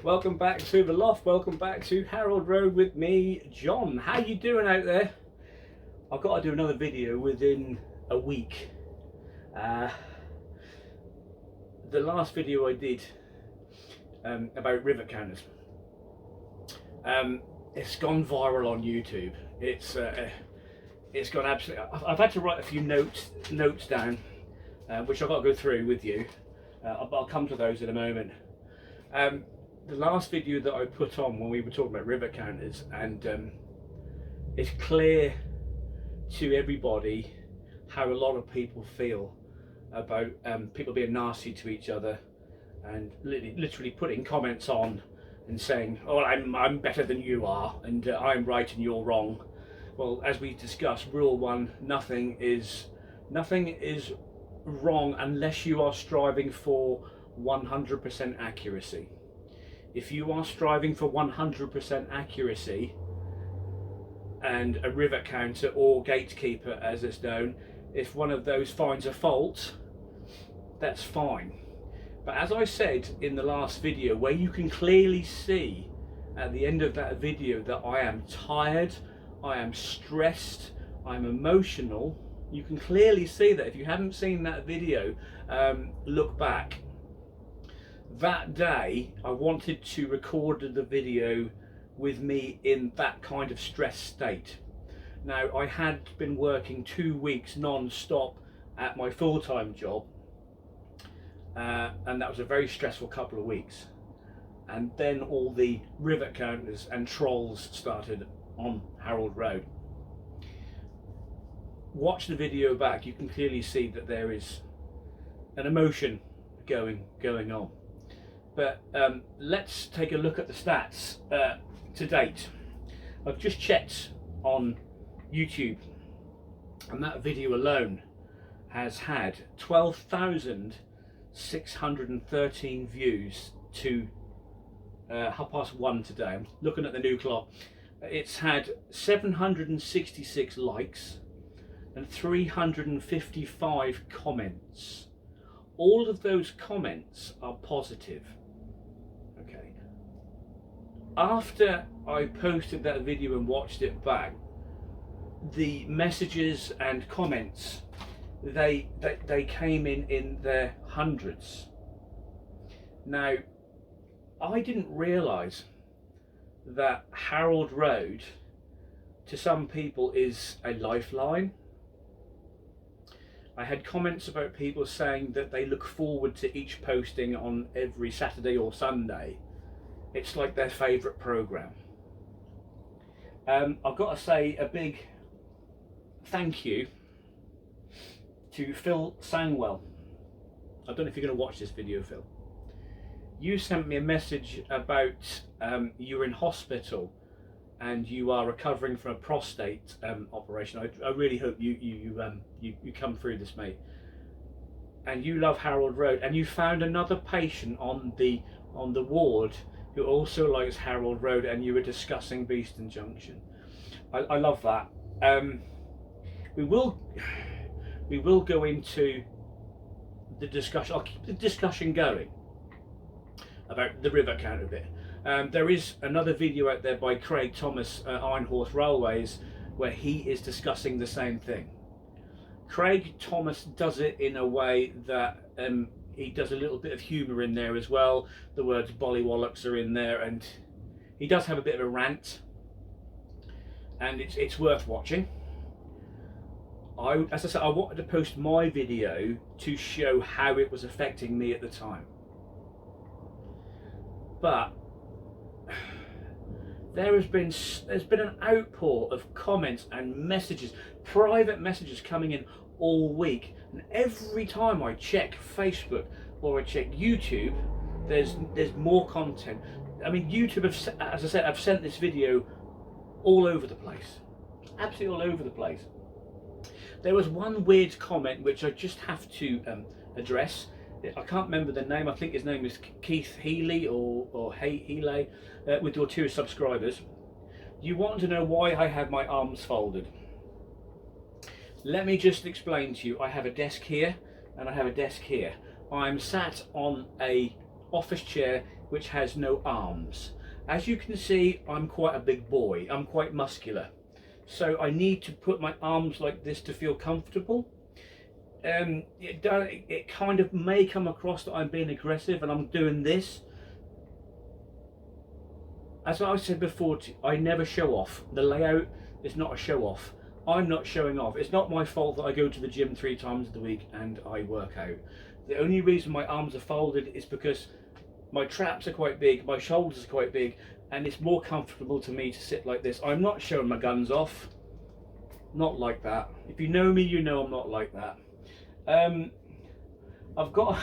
Welcome back to the loft. Welcome back to Harold Road with me, John. How you doing out there? I've got to do another video within a week. The last video I did about rivet counters, it's gone viral on YouTube. It's gone absolutely. I've had to write a few notes down, which I've got to go through with you. I'll come to those in a moment. The last video that I put on when we were talking about rivet counters, and it's clear to everybody how a lot of people feel about people being nasty to each other and literally putting comments on and saying, oh, I'm better than you are, and I'm right and you're wrong. Well, as we discussed, rule one, nothing is wrong unless you are striving for 100% accuracy. If you are striving for 100% accuracy, and a rivet counter or gatekeeper as it's known, if one of those finds a fault, that's fine. But as I said in the last video, where you can clearly see at the end of that video that I am tired, I am stressed, I'm emotional, you can clearly see that. If you haven't seen that video, look back. That day I wanted to record the video with me in that kind of stress state. Now, I had been working 2 weeks non-stop at my full-time job, and that was a very stressful couple of weeks. And then all the rivet counters and trolls started on Harold Road. Watch the video back, you can clearly see that there is an emotion going on. But let's take a look at the stats to date. I've just checked on YouTube, and that video alone has had 12,613 views to 1:30 today. I'm looking at the new clock. It's had 766 likes and 355 comments. All of those comments are positive. Okay. After I posted that video and watched it back, the messages and comments, they came in their hundreds. Now, I didn't realise that Harold Road to some people is a lifeline. I had comments about people saying that they look forward to each posting on every Saturday or Sunday. It's like their favourite programme. I've got to say a big thank you to Phil Sangwell. I don't know if you're going to watch this video, Phil. You sent me a message about you're in hospital and you are recovering from a prostate operation. I really hope you come through this, mate. And you love Harold Road, and you found another patient on the ward who also likes Harold Road, and you were discussing Beeston Junction. I love that. We will go into the discussion. I'll keep the discussion going about the rivet counter bit. There is another video out there by Craig Thomas, Iron Horse Railways, where he is discussing the same thing. Craig Thomas does it in a way that he does a little bit of humour in there as well. The words bollywallocks are in there, and he does have a bit of a rant, and it's worth watching. As I said, I wanted to post my video to show how it was affecting me at the time. But there's been an outpour of comments and messages, private messages coming in all week, and every time I check Facebook or I check YouTube, there's more content. I mean, YouTube as I said, I've sent this video all over the place, absolutely all over the place. There was one weird comment which I just have to address. I can't remember the name. I think his name is Keith Healy or Healy, with your 2 subscribers. You want to know why I have my arms folded. Let me just explain to you. I have a desk here and I have a desk here. I'm sat on a office chair which has no arms. As you can see, I'm quite a big boy, I'm quite muscular, so I need to put my arms like this to feel comfortable. It kind of may come across that I'm being aggressive and I'm doing this. As I said before, I never show off. The layout is not a show off. I'm not showing off. It's not my fault that I go to the gym 3 times a week and I work out. The only reason my arms are folded is because my traps are quite big, my shoulders are quite big, and it's more comfortable to me to sit like this. I'm not showing my guns off. Not like that. If you know me, you know I'm not like that. I've got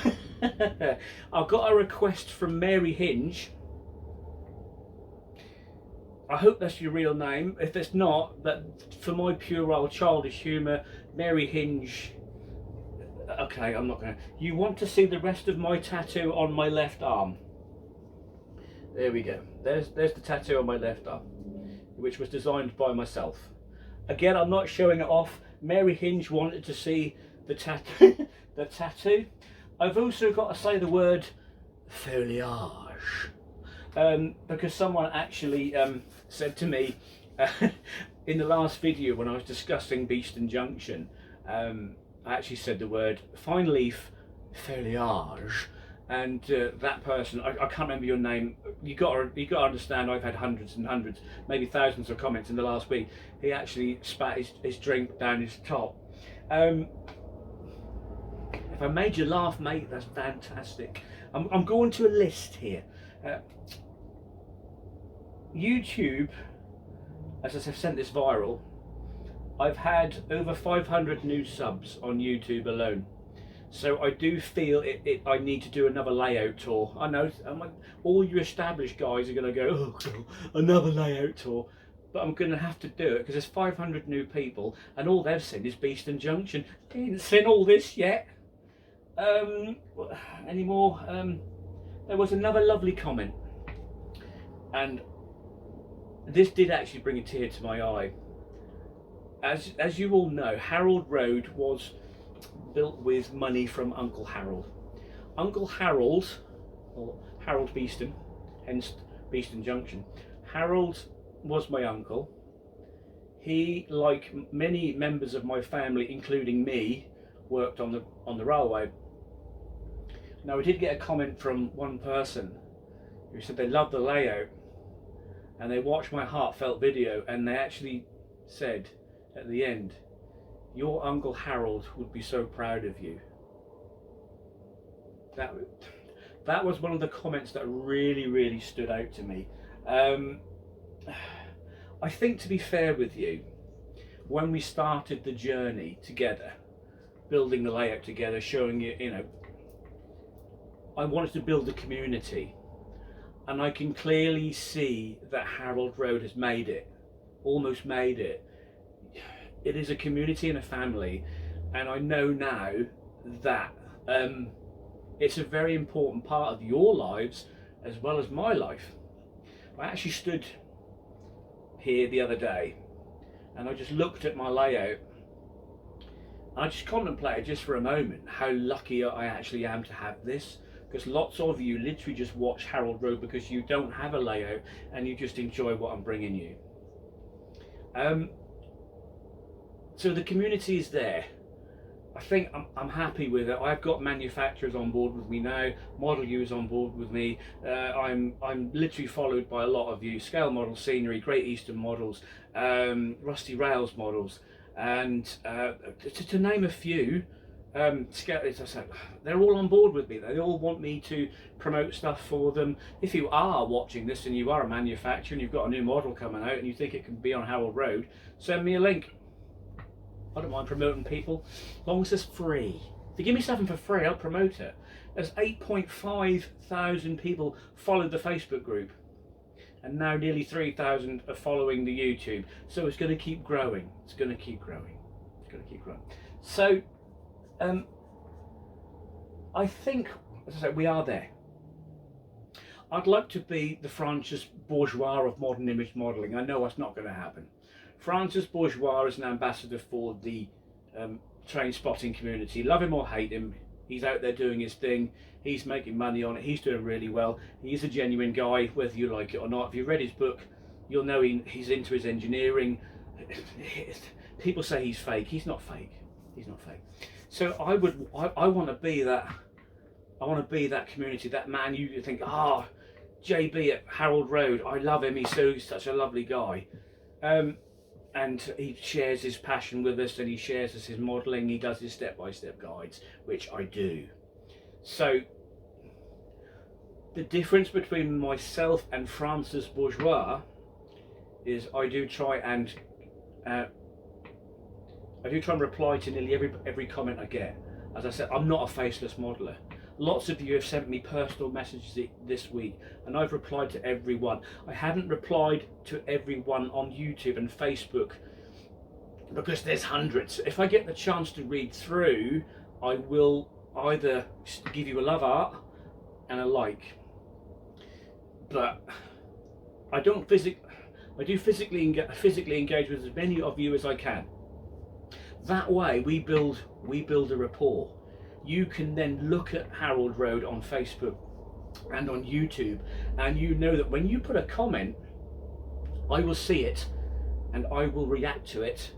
I've got a request from Mary Hinge. I hope that's your real name. If it's not, but for my puerile childish humour, Mary Hinge. Okay, I'm not gonna. You want to see the rest of my tattoo on my left arm? There we go. There's the tattoo on my left arm, which was designed by myself. Again, I'm not showing it off. Mary Hinge wanted to see the tattoo. The tattoo. I've also got to say the word foliage, because someone actually said to me in the last video when I was discussing Beeston Junction, I actually said the word fine leaf foliage, and that person, I can't remember your name. You got to understand, I've had hundreds and hundreds, maybe thousands of comments in the last week. He actually spat his drink down his top. If I made you laugh, mate, that's fantastic. I'm going to a list here. YouTube, as I've sent this viral, I've had over 500 new subs on YouTube alone. So I do feel I need to do another layout tour. I know all you established guys are going to go, oh, another layout tour. But I'm going to have to do it because there's 500 new people and all they've seen is Beeston Junction. They ain't seen all this yet. Anymore. There was another lovely comment, and this did actually bring a tear to my eye. As you all know, Harold Road was built with money from Uncle Harold. Uncle Harold, or Harold Beeston, hence Beeston Junction. Harold was my uncle. He, like many members of my family, including me, worked on the railway. Now, I did get a comment from one person who said they loved the layout and they watched my heartfelt video, and they actually said at the end, your Uncle Harold would be so proud of you. That was one of the comments that really stood out to me. I think, to be fair with you, when we started the journey together, building the layout together, showing you, I wanted to build a community, and I can clearly see that Harold Road has made it, almost made it. It is a community and a family, and I know now that it's a very important part of your lives as well as my life. I actually stood here the other day and I just looked at my layout. I just contemplated just for a moment how lucky I actually am to have this, because lots of you literally just watch Harold Road because you don't have a layout and you just enjoy what I'm bringing you. So the community is there. I think I'm happy with it. I've got manufacturers on board with me now. Model U is on board with me. I'm literally followed by a lot of you. Scale Model Scenery, Great Eastern Models, Rusty Rails Models, and to name a few. They're all on board with me. They all want me to promote stuff for them. If you are watching this and you are a manufacturer and you've got a new model coming out and you think it can be on Harold Road, send me a link. I don't mind promoting people, as long as it's free. If you give me something for free, I'll promote it. There's 8.5 thousand people followed the Facebook group, and now nearly 3,000 are following the YouTube. So it's going to keep growing. It's going to keep growing. It's going to keep growing. So I think, as I said, we are there. I'd like to be the Francis Bourgeois of modern image modelling. I know that's not going to happen. Francis Bourgeois is an ambassador for the train spotting community. Love him or hate him, He's out there doing his thing. He's making money on it. He's doing really well. He's a genuine guy, whether you like it or not. If you've read his book, you'll know he's into his engineering. People say he's fake. He's not fake. He's not fake. So I want to be that. I want to be that community, that man you think, JB at Harold Road, I love him. He's such a lovely guy. And he shares his passion with us, and he shares us his modelling. He does his step-by-step guides, which I do. So the difference between myself and Francis Bourgeois is I do try and reply to nearly every comment I get. As I said, I'm not a faceless modeller. Lots of you have sent me personal messages this week, and I've replied to everyone. I haven't replied to everyone on YouTube and Facebook because there's hundreds. If I get the chance to read through, I will either give you a love art and a like. But I do physically engage with as many of you as I can. That way we build a rapport. You can then look at Harold Road on Facebook and on YouTube, and you know that when you put a comment, I will see it and I will react to it,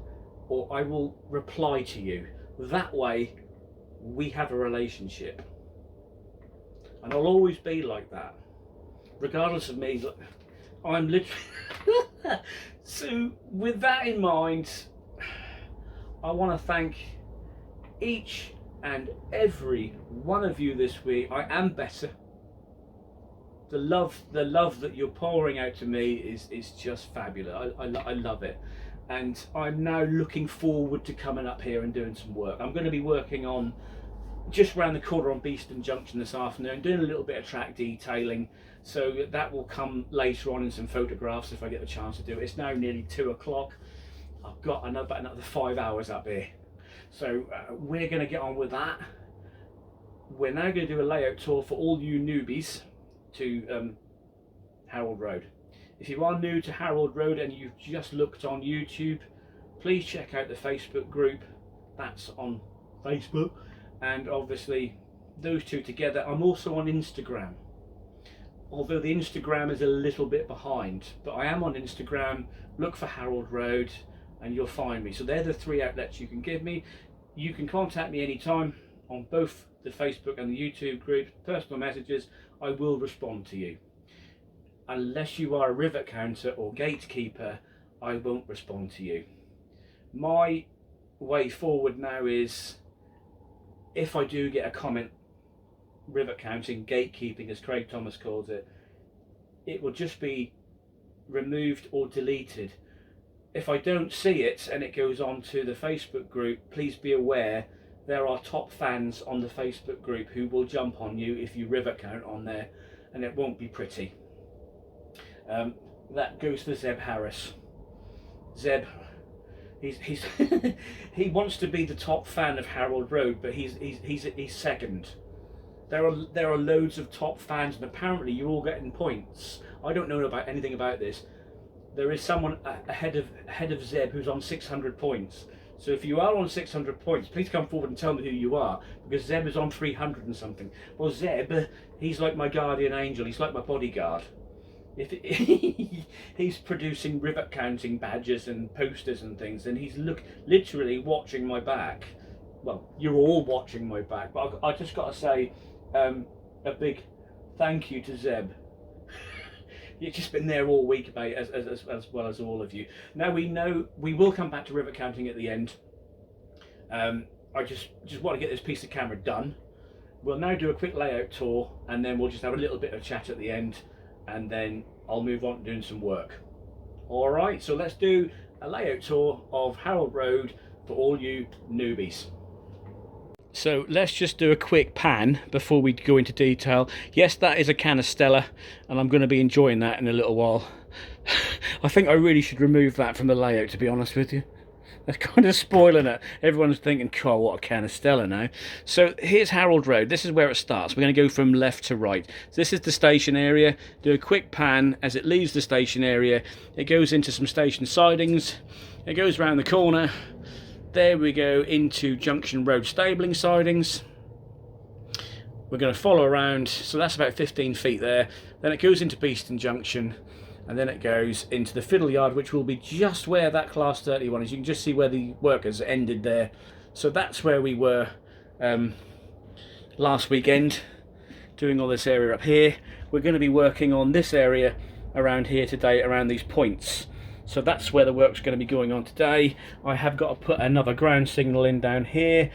or I will reply to you. That way we have a relationship, and I'll always be like that regardless of me. I'm literally so with that in mind, I want to thank each and every one of you this week. I am better. The love that you're pouring out to me is just fabulous. I love it, and I'm now looking forward to coming up here and doing some work. I'm going to be working on just round the corner on Beeston Junction this afternoon, doing a little bit of track detailing, so that will come later on in some photographs if I get the chance to do it. It's now nearly 2 o'clock. I've got about another 5 hours up here. So we're going to get on with that. We're now going to do a layout tour for all you newbies to Harold Road. If you are new to Harold Road and you've just looked on YouTube, please check out the Facebook group. That's on Facebook, and obviously those two together. I'm also on Instagram, although the Instagram is a little bit behind, but I am on Instagram. Look for Harold Road and you'll find me. So they're the 3 outlets you can give me. You can contact me anytime on both the Facebook and the YouTube group. Personal messages, I will respond to you. Unless you are a rivet counter or gatekeeper, I won't respond to you. My way forward now is, if I do get a comment, rivet counting, gatekeeping as Craig Thomas calls it, it will just be removed or deleted. If I don't see it and it goes on to the Facebook group, please be aware there are top fans on the Facebook group who will jump on you if you rivet count on there, and it won't be pretty. That goes for Zeb Harris. Zeb, he's he wants to be the top fan of Harold Road, but he's second. There are loads of top fans, and apparently you're all getting points. I don't know about anything about this. There is someone ahead of Zeb who's on 600 points. So if you are on 600 points, please come forward and tell me who you are, because Zeb is on 300 and something. Well, Zeb, he's like my guardian angel. He's like my bodyguard. He's producing rivet counting badges and posters and things, and he's literally watching my back. Well, you're all watching my back, but I just got to say a big thank you to Zeb. You've just been there all week, mate, as well as all of you. Now we know we will come back to rivet counting at the end. I just want to get this piece of camera done. We'll now do a quick layout tour, and then we'll just have a little bit of chat at the end, and then I'll move on to doing some work. All right, so let's do a layout tour of Harold Road for all you newbies. So let's just do a quick pan before we go into detail. Yes, that is a can of Stella, and I'm going to be enjoying that in a little while. I think I really should remove that from the layout, to be honest with you. That's kind of spoiling it. Everyone's thinking, "God, what a can of Stella now." So here's Harold Road. This is where it starts. We're going to go from left to right. So this is the station area. Do a quick pan as it leaves the station area. It goes into some station sidings. It goes around the corner. There we go into Junction Road stabling sidings. we're going to follow around, so that's about 15 feet there. Then it goes into Beeston Junction, and then it goes into the fiddle yard, which will be just where that class 31 is. You can just see where the workers ended there. So that's where we were last weekend, doing all this area up here. We're going to be working on this area around here today, around these points. So that's where the work's going to be going on today. I have got to put another ground signal in down here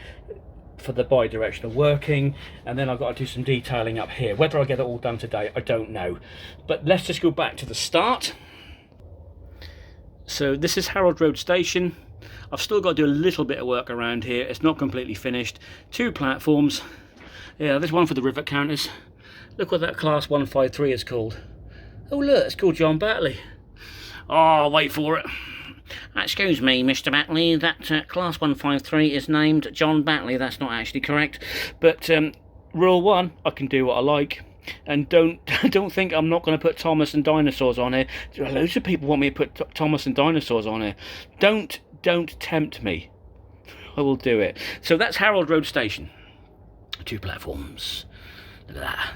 for the bi-directional working, and then I've got to do some detailing up here. Whether I get it all done today, I don't know. But let's just go back to the start. So this is Harold Road Station. I've still got to do a little bit of work around here. It's not completely finished. 2 platforms. Yeah, there's one for the Rivet counters. Look what that class 153 is called. Oh look, it's called John Batley. Oh, wait for it. Excuse me, Mr. Batley, that class 153 is named John Batley. That's not actually correct. But rule 1, I can do what I like. And don't think I'm not going to put Thomas and dinosaurs on here. Loads of people want me to put Thomas and dinosaurs on here. Don't tempt me. I will do it. So that's Harold Road Station. 2 platforms. Look at that.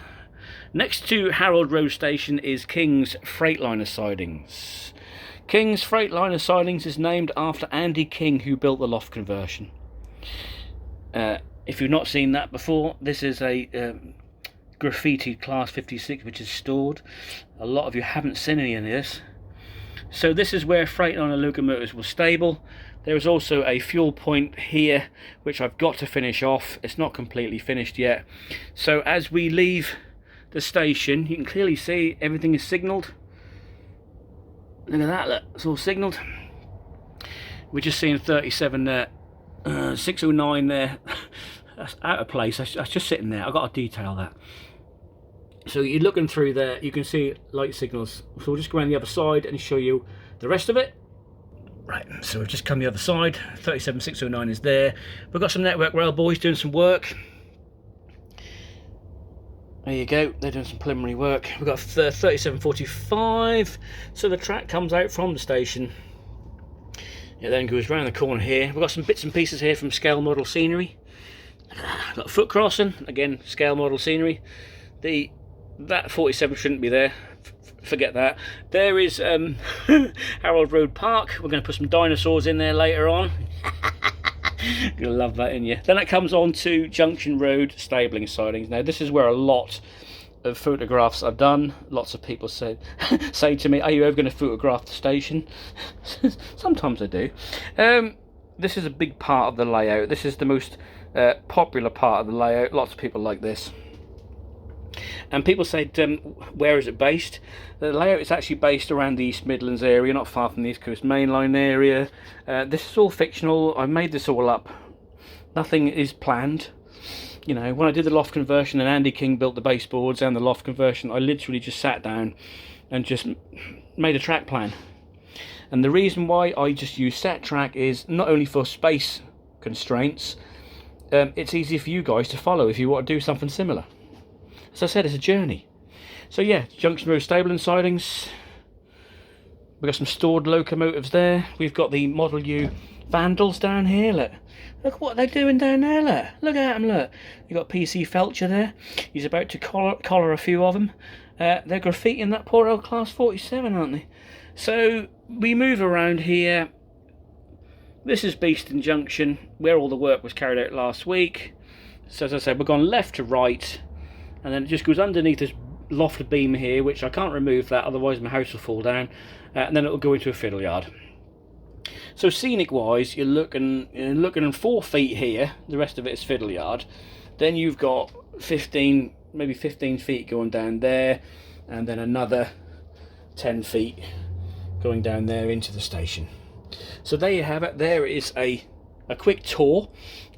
Next to Harold Road Station is King's Freightliner Sidings. King's Freightliner Sidings is named after Andy King, who built the loft conversion. If you've not seen that before, this is a graffitied Class 56 which is stored. A lot of you haven't seen any of this. So this is where Freightliner locomotives will stable. There is also a fuel point here which I've got to finish off. It's not completely finished yet. So as we leave the station, you can clearly see everything is signalled. Look at that, look, it's all signalled. We're just seeing 37 there, 609 there. That's out of place, that's just sitting there. I've got to detail that. So you're looking through there, you can see light signals. So we'll just go around the other side and show you the rest of it. Right, so we've just come the other side. 37609 is there. We've got some Network Rail boys doing some work. There you go, they're doing some preliminary work. We've got 3745, so the track comes out from the station. It then goes round the corner here. We've got some bits and pieces here from scale model scenery. Got a foot crossing, again, scale model scenery. That 47 shouldn't be there, forget that. There is Harold Road Park. We're going to put some dinosaurs in there later on. You'll love that, in you. Then it comes on to Junction Road Stabling Sidings. Now this is where a lot of photographs are done. Lots of people say to me, are you ever going to photograph the station? Sometimes I do. This is a big part of the layout. This is the most popular part of the layout. Lots of people like this. And people said, where is it based? The layout is actually based around the East Midlands area, not far from the East Coast Main Line area. This is all fictional. I made this all up. Nothing is planned. You know, when I did the loft conversion and Andy King built the baseboards and the loft conversion, I literally just sat down and just made a track plan. And the reason why I just use set track is not only for space constraints, it's easy for you guys to follow if you want to do something similar. As I said, it's a journey. So yeah, Junction Road Stabling Sidings. We've got some stored locomotives there. We've got the Model U Vandals down here. Look what they're doing down there. Look at them, look. You've got PC Felcher there. He's about to collar a few of them. They're graffitiing that poor old Class 47, aren't they? So we move around here. This is Beeston Junction, where all the work was carried out last week. So as I said, we've gone left to right. And then it just goes underneath this loft beam here, which I can't remove that, otherwise my house will fall down. And then it will go into a fiddle yard. So scenic wise, you're looking 4 feet here. The rest of it is fiddle yard. Then you've got 15, maybe 15 feet going down there, and then another 10 feet going down there into the station. So there you have it. There is a quick tour.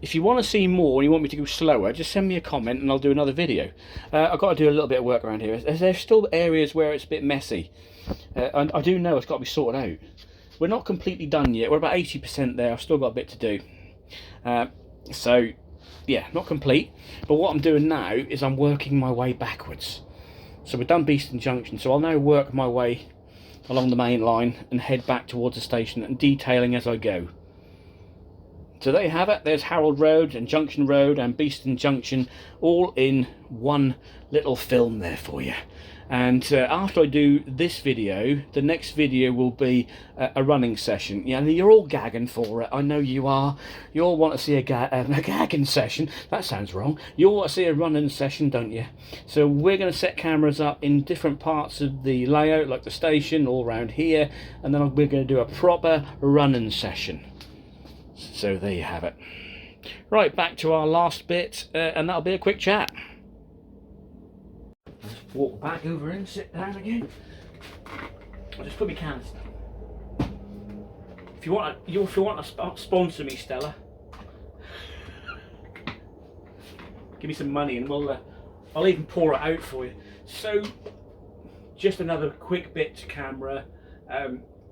If you want to see more and you want me to go slower, just send me a comment and I'll do another video. I've got to do a little bit of work around here. There's still areas where it's a bit messy, and I do know it's got to be sorted out. We're not completely done yet. We're about 80% there. I've still got a bit to do. So yeah, not complete, but what I'm doing now is I'm working my way backwards. So we've done Beeston Junction, so I'll now work my way along the main line and head back towards the station and detailing as I go. So there you have it. There's Harold Road and Junction Road and Beeston Junction, all in one little film there for you. And after I do this video, the next video will be a running session. Yeah, you're all gagging for it. I know you are. You all want to see a gagging session. That sounds wrong. You all want to see a running session, don't you? So we're going to set cameras up in different parts of the layout, like the station, all around here. And then we're going to do a proper running session. So there you have it. Right, back to our last bit, and that'll be a quick chat. I'll just walk back over and sit down again. I'll just put my cans down. If you want to sponsor me, Stella, give me some money and I'll even pour it out for you. So, just another quick bit to camera.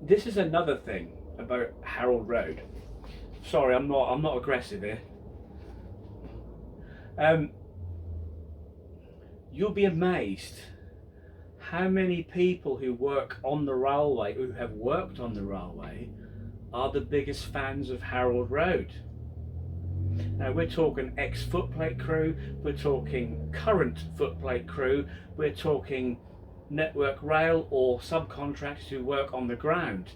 This is another thing about Harold Road. Sorry, I'm not aggressive here. You'll be amazed how many people who work on the railway, who have worked on the railway, are the biggest fans of Harold Road. Now we're talking ex-footplate crew, we're talking current footplate crew, we're talking Network Rail or subcontractors who work on the ground.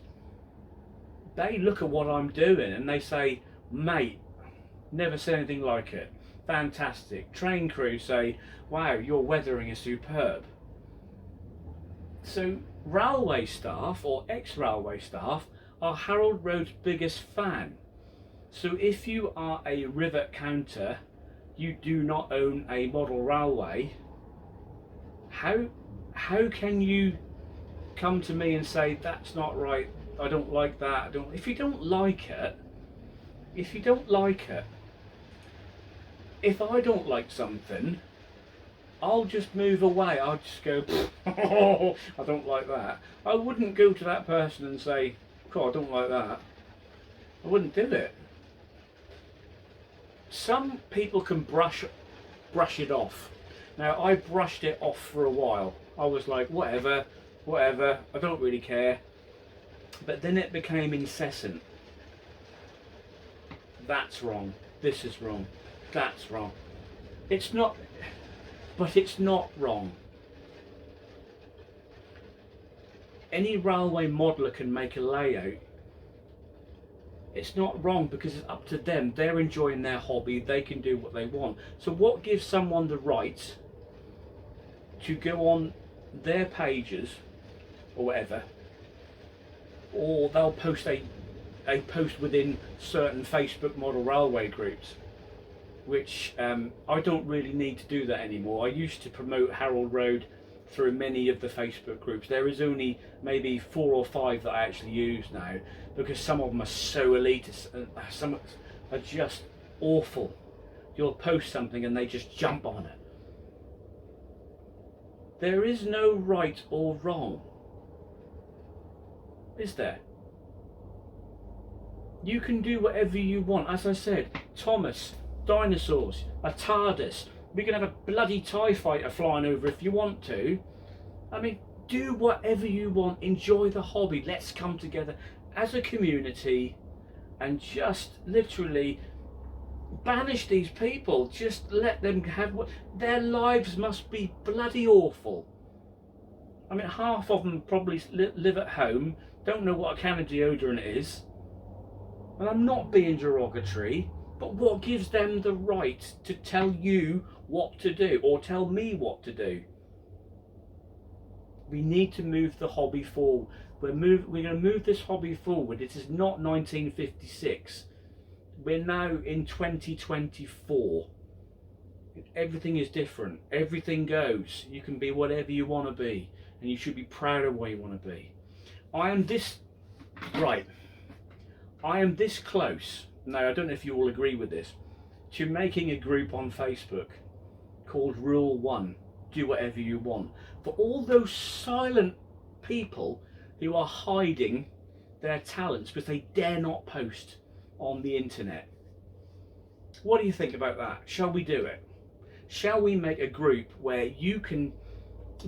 They look at what I'm doing and they say, mate, never seen anything like it. Fantastic. Train crew say, wow, your weathering is superb. So railway staff or ex-railway staff are Harold Road's biggest fan. So if you are a Rivet counter, you do not own a model railway, how can you come to me and say that's not right, I don't like that, if you don't like it, if I don't like something, I'll just move away. I'll just go, oh, I don't like that. I wouldn't go to that person and say, God, I don't like that. I wouldn't do it. Some people can brush it off. Now, I brushed it off for a while. I was like, whatever, I don't really care. But then it became incessant. That's wrong. This is wrong. That's wrong. It's not, but it's not wrong. Any railway modeller can make a layout. It's not wrong because it's up to them. They're enjoying their hobby. They can do what they want. So what gives someone the right to go on their pages or whatever, or they'll post a post within certain Facebook model railway groups, which I don't really need to do that anymore. I used to promote Harold Road through many of the Facebook groups. There is only maybe 4 or 5 that I actually use now, because some of them are so elitist and some are just awful. You'll post something and they just jump on it. There is no right or wrong, is there? You can do whatever you want. As I said, Thomas, dinosaurs, a TARDIS. We can have a bloody TIE fighter flying over if you want to. I mean, do whatever you want. Enjoy the hobby. Let's come together as a community and just literally banish these people. Just let them have what their lives must be bloody awful. I mean, half of them probably live at home, don't know what a can of deodorant is. And I'm not being derogatory, but what gives them the right to tell you what to do or tell me what to do? We need to move the hobby forward. We're going to move this hobby forward. It is not 1956. We're now in 2024. Everything is different. Everything goes. You can be whatever you want to be, and you should be proud of where you want to be. I am this close, now I don't know if you all agree with this, to making a group on Facebook called Rule 1, do whatever you want. For all those silent people who are hiding their talents because they dare not post on the internet. What do you think about that? Shall we do it? Shall we make a group where you can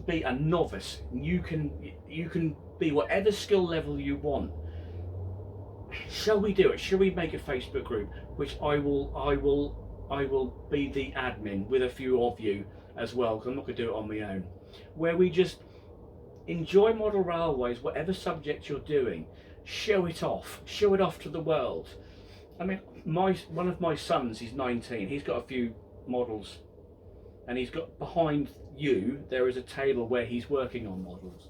be a novice, you can be whatever skill level you want, shall we do it? Shall we make a Facebook group, which I will be the admin with a few of you as well, because I'm not going to do it on my own, where we just enjoy model railways, whatever subject you're doing, show it off to the world. I mean, one of my sons, he's 19, he's got a few models, and he's got, behind you there is a table where he's working on models,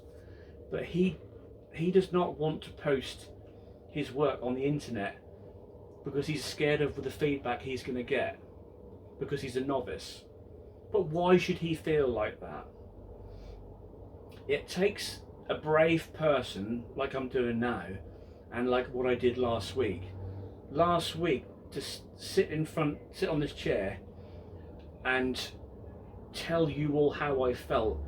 but he does not want to post his work on the internet because he's scared of the feedback he's going to get, because he's a novice. But why should he feel like that? It takes a brave person like I'm doing now, and like what I did last week to sit on this chair and tell you all how I felt,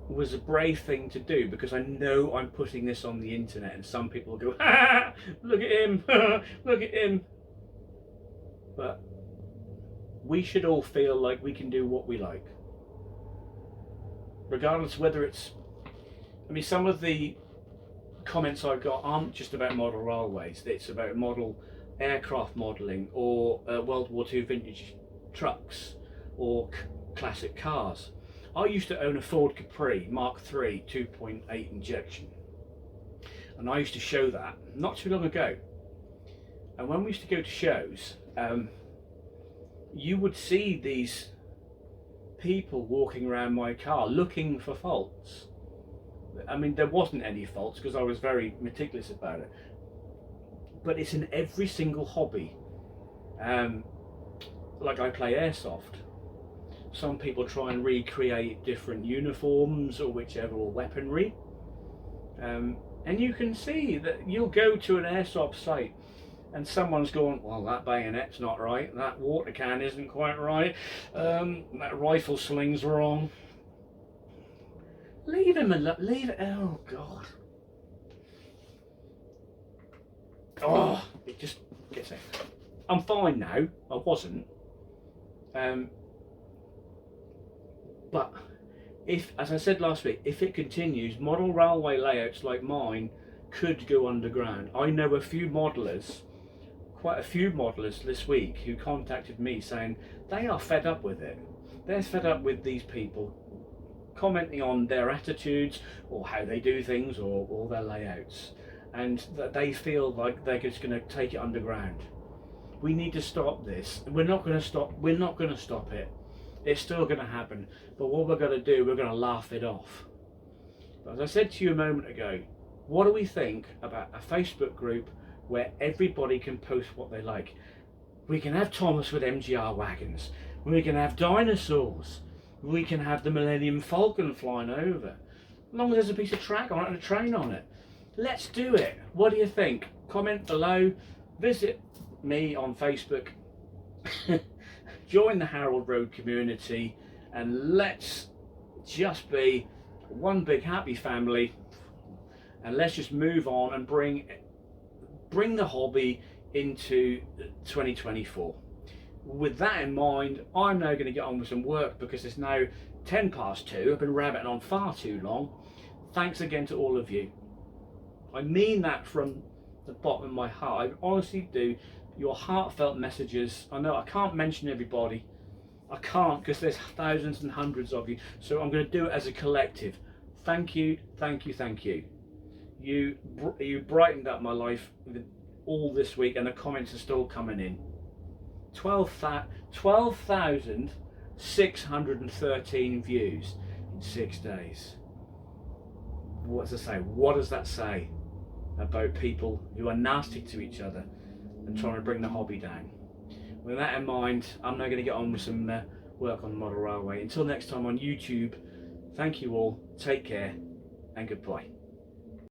was a brave thing to do, because I know I'm putting this on the internet and some people will go, ha, look at him, look at him. But we should all feel like we can do what we like, regardless whether it's, I mean, some of the comments I've got aren't just about model railways, it's about model aircraft modelling, or World War II vintage trucks, or classic cars. I used to own a Ford Capri Mark III 2.8 injection, and I used to show that not too long ago. And when we used to go to shows, you would see these people walking around my car looking for faults. I mean, there wasn't any faults because I was very meticulous about it, but it's in every single hobby. Like I play airsoft. Some people try and recreate different uniforms or whichever, or weaponry, and you can see that you'll go to an airsoft site and someone's going, well, that bayonet's not right, that water can isn't quite right, that rifle sling's wrong. Leave him alone, leave it, oh God. Oh, it just gets it. I'm fine now, I wasn't. But if, as I said last week, if it continues, model railway layouts like mine could go underground. I know a few modelers, quite a few modelers this week, who contacted me saying they are fed up with it. They're fed up with these people commenting on their attitudes or how they do things, or their layouts, and that they feel like they're just going to take it underground. We need to stop this. We're not going to stop it. It's still going to happen, but what we're going to do, we're going to laugh it off. But as I said to you a moment ago, what do we think about a Facebook group where everybody can post what they like? We can have Thomas with MGR wagons, we can have dinosaurs, we can have the Millennium Falcon flying over, as long as there's a piece of track on it and a train on it. Let's do it. What do you think? Comment below, visit me on Facebook, join the Harold Road community, and let's just be one big happy family, and let's just move on and bring the hobby into 2024. With that in mind, I'm now going to get on with some work because it's now 10 past 2. I've been rabbiting on far too long. Thanks again to all of you. I mean that from the bottom of my heart. I honestly do. Your heartfelt messages. I know I can't mention everybody. I can't, because there's thousands and hundreds of you. So I'm going to do it as a collective. Thank you, thank you, thank you. You brightened up my life all this week, and the comments are still coming in. 12,613 views in 6 days. What does it say? What does that say about people who are nasty to each other and trying to bring the hobby down? With that in mind, I'm now going to get on with some work on the model railway. Until next time on YouTube, thank you all, take care, and goodbye.